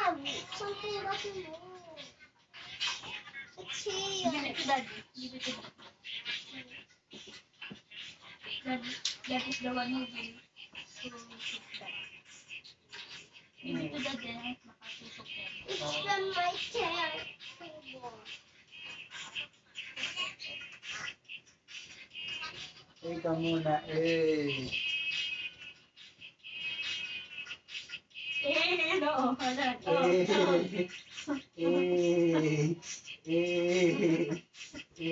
Something doesn't move. It's here. Give it to Daddy. Give it to Daddy. Daddy is the one who will shoot that. Give it to Daddy at makatusok yan. It's from my chair. Ika muna, eh. No. Wala. Eh. Can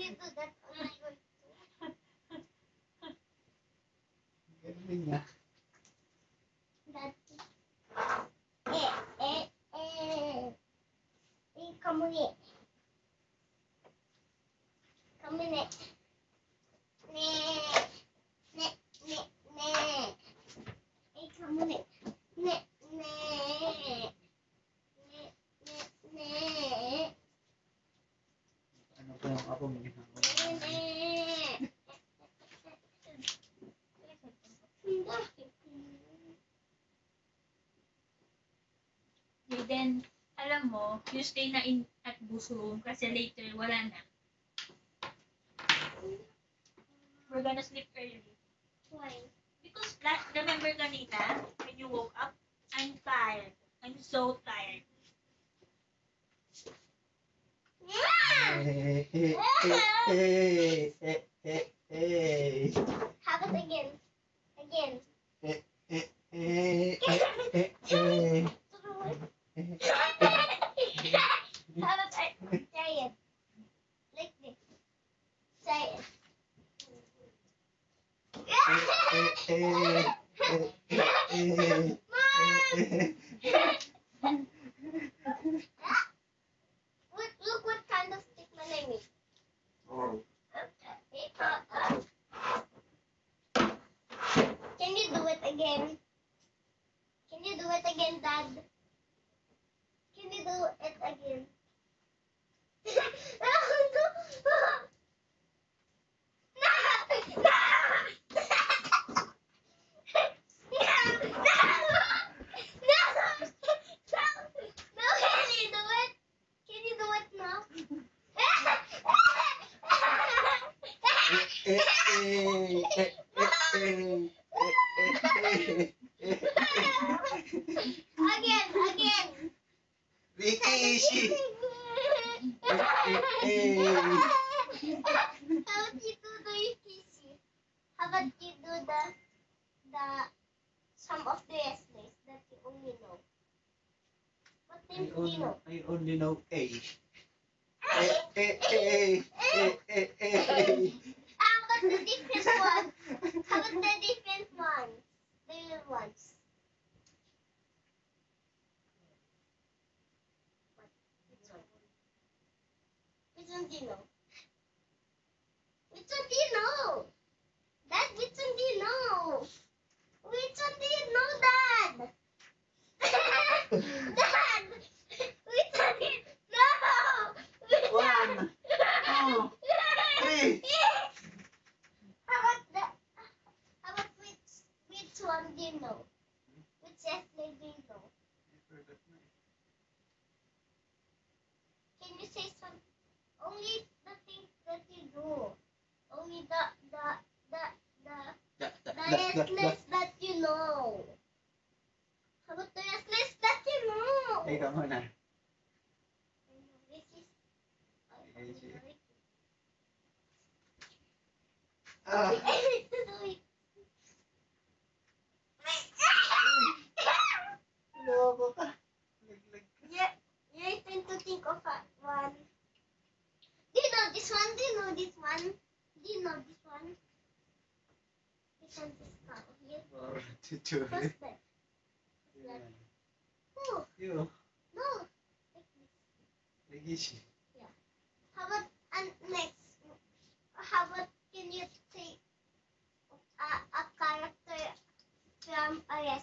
you do that on my own? Galing nga. That. Come here. Come here. Come here. Ano pa yung ako mo? Then, alam mo, you stay na at Bu's room kasi later, wala na. We're gonna sleep early. Why? Because, remember kanina, when you woke up, I'm tired. I'm so tired. Have it again. Again. Have it. Try it. Like this. Try it. Look what kind of stick my name is. Can you do it again? Can you do it again, Dad? Can you do it again? Again. Vicky, she. How about you do the kissy? How about you do the some of the essays that you only know? What name do you know? I only know A. How about the different ones? How about the different ones? The little ones. Which one do you know? Which one do you know? Dad, which one do you know? Which one do you know, Dad? Dad! Which one do you know? Which One, two, three. How about which one do you know? Which essay do you know? Can you say some? Only the things that you do. Only the essays that you know. How about the essays that you know? Ika muna. This is. Ah. Loko ka. Laglag ka. You're trying to think of one. Do you know this one? Do you know this one? Do you know this one? This one is called here. Or tutor. What's that? What's that? Oh, You. no. Like this. Lagi siya. How about next? How about can you take a character from a